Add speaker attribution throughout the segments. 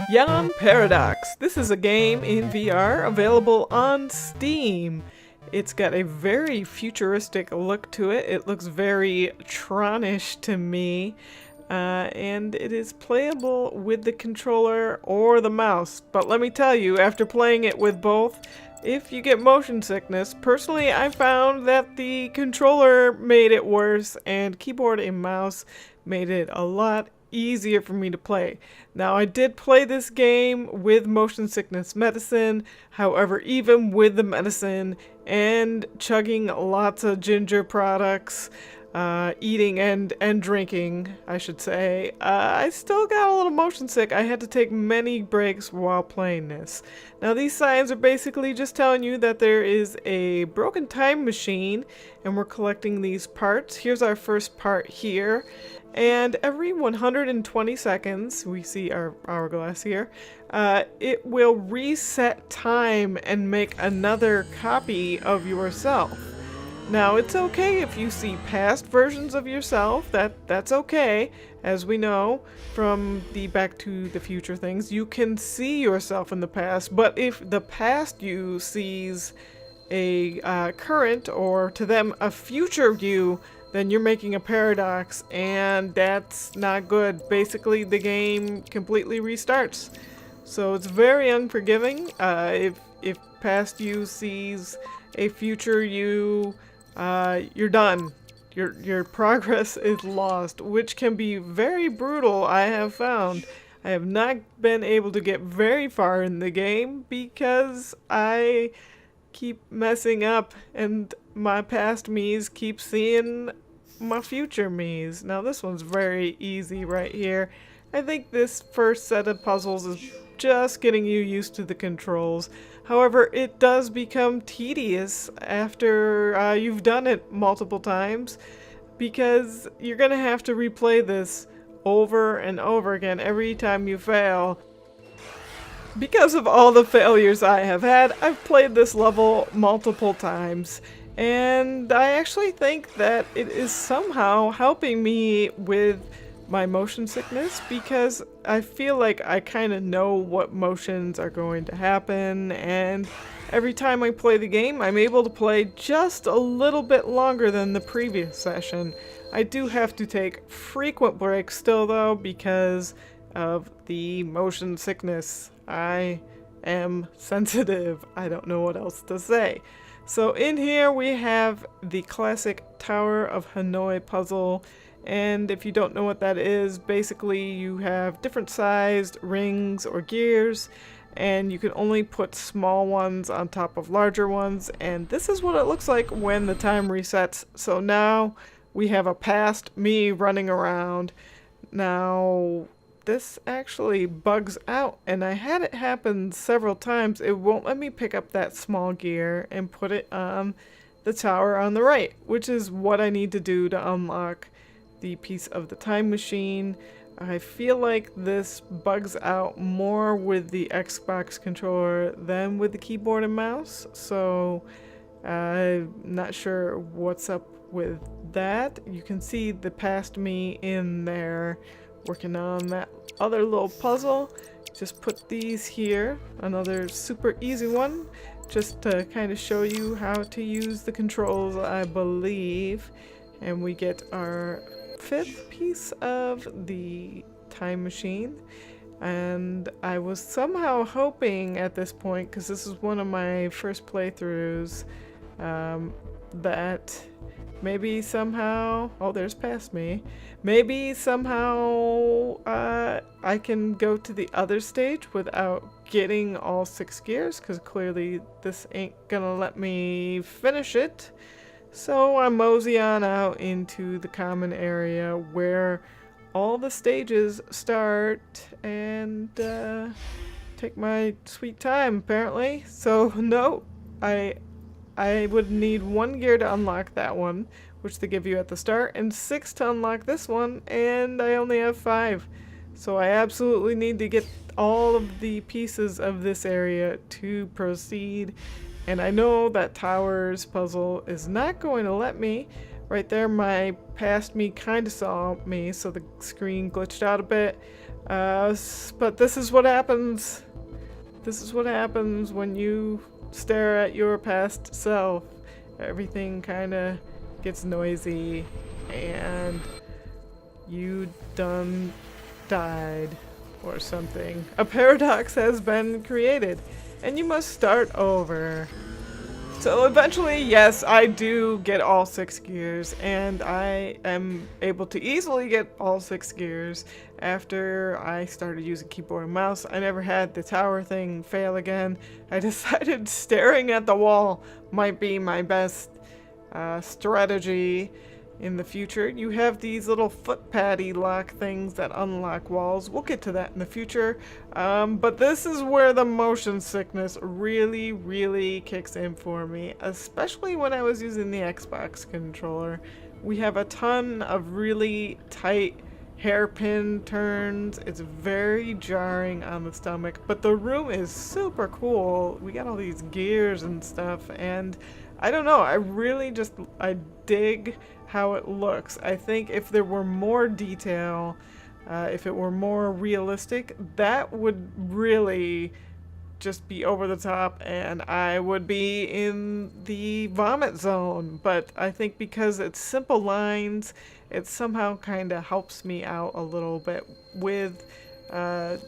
Speaker 1: Yon Paradox. This is a game in VR available on Steam. It's got a very futuristic look to it. It looks very Tron-ish to me. And it is playable with the controller or the mouse. But let me tell you, after playing it with both, if you get motion sickness, personally I found that the controller made it worse and keyboard and mouse made it a lot easier for me to play. Now, I did play this game with motion sickness medicine. However, even with the medicine and chugging lots of ginger products, eating and drinking, I should say, I still got a little motion sick. I had to take many breaks while playing this. Now, these signs are basically just telling you that there is a broken time machine and we're collecting these parts. Here's our first part here. And every 120 seconds, we see our hourglass here, it will reset time and make another copy of yourself. Now, it's okay if you see past versions of yourself, that's okay. As we know from the Back to the Future things, you can see yourself in the past, but if the past you sees a current, or to them, a future you, then you're making a paradox, and that's not good. Basically, the game completely restarts. So it's very unforgiving. If past you sees a future you, you're done. Your progress is lost, which can be very brutal, I have found. I have not been able to get very far in the game because I keep messing up and my past me's keep seeing my future me's. Now this one's very easy right here. I think this first set of puzzles is just getting you used to the controls. However, it does become tedious after you've done it multiple times, because you're gonna have to replay this over and over again every time you fail. Because of all the failures I have had, I've played this level multiple times, and I actually think that it is somehow helping me with my motion sickness, because I feel like I kind of know what motions are going to happen, and every time I play the game, I'm able to play just a little bit longer than the previous session. I do have to take frequent breaks still though, because of the motion sickness. I am sensitive. I don't know what else to say. So in here we have the classic Tower of Hanoi puzzle, and if you don't know what that is, basically you have different sized rings or gears, and you can only put small ones on top of larger ones, and this is what it looks like when the time resets. So now we have a past me running around. Now this actually bugs out, and I had it happen several times. It won't let me pick up that small gear and put it on the tower on the right, which is what I need to do to unlock the piece of the time machine. I feel like this bugs out more with the Xbox controller than with the keyboard and mouse, so I'm not sure what's up with that. You can see the past me in there working on that other little puzzle. Just put these here. Another super easy one, just to kind of show you how to use the controls, I believe. And we get our fifth piece of the time machine. And I was somehow hoping at this point, because this is one of my first playthroughs, that maybe somehow, oh, there's past me, maybe somehow I can go to the other stage without getting all 6 gears, because clearly this ain't gonna let me finish it. So I mosey on out into the common area where all the stages start, and take my sweet time apparently. So no, I would need 1 gear to unlock that one, which they give you at the start, and 6 to unlock this one, and I only have 5. So I absolutely need to get all of the pieces of this area to proceed. And I know that Towers puzzle is not going to let me, Right there, my past me kind of saw me, so the screen glitched out a bit. But this is what happens. This is what happens when you stare at your past self. Everything kind of gets noisy, and you done died or something. A paradox has been created, and you must start over. So eventually, yes, I do get all 6 gears, and I am able to easily get all 6 gears after I started using keyboard and mouse. I never had the tower thing fail again. I decided staring at the wall might be my best strategy in the future. You have these little foot paddy lock things that unlock walls. We'll get to that in the future. But this is where the motion sickness really kicks in for me, especially when I was using the Xbox controller. We have a ton of really tight hairpin turns. It's very jarring on the stomach, but the room is super cool. We got all these gears and stuff, and I don't know, I dig how it looks. I think if there were more detail, if it were more realistic, that would really just be over the top, and I would be in the vomit zone. But I think because it's simple lines, it somehow kind of helps me out a little bit with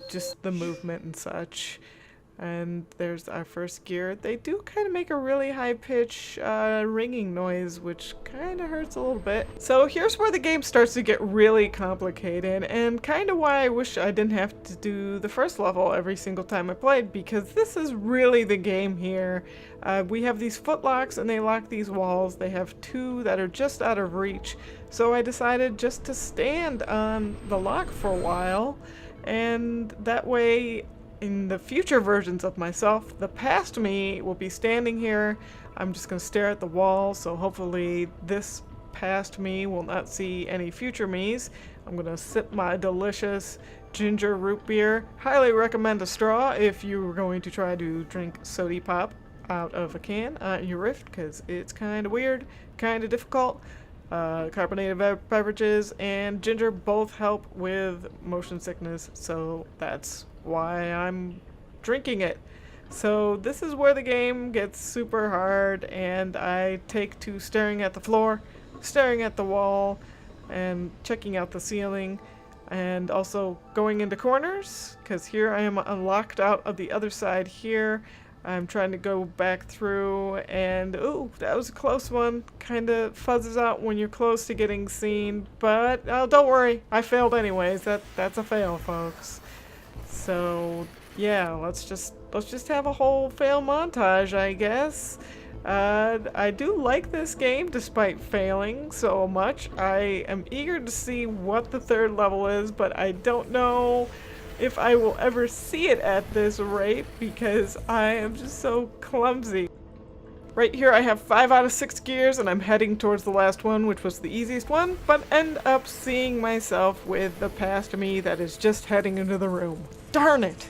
Speaker 1: just the movement and such. And there's our first gear. They do kind of make a really high-pitched ringing noise, which kind of hurts a little bit. So here's where the game starts to get really complicated, and kind of why I wish I didn't have to do the first level every single time I played, because this is really the game here. We have these footlocks, and they lock these walls. They have 2 that are just out of reach. So I decided just to stand on the lock for a while, and that way, in the future versions of myself, the past me will be standing here. I'm just going to stare at the wall, so hopefully this past me will not see any future me's. I'm going to sip my delicious ginger root beer. Highly recommend a straw if you're going to try to drink sody pop out of a can on your Rift, because it's kind of weird, kind of difficult. Carbonated beverages and ginger both help with motion sickness, so that's why I'm drinking it. So this is where the game gets super hard, and I take to staring at the floor, staring at the wall, and checking out the ceiling, and also going into corners, because here I am locked out of the other side here. I'm trying to go back through, and ooh, that was a close one. Kind of fuzzes out when you're close to getting seen, but don't worry, I failed anyways. That's a fail, folks. So yeah, let's just have a whole fail montage, I guess. I do like this game despite failing so much. I am eager to see what the 3rd level is, but I don't know if I will ever see it at this rate because I am just so clumsy. Right here I have 5 out of 6 gears, and I'm heading towards the last one, which was the easiest one, but end up seeing myself with the past me that is just heading into the room. Darn it!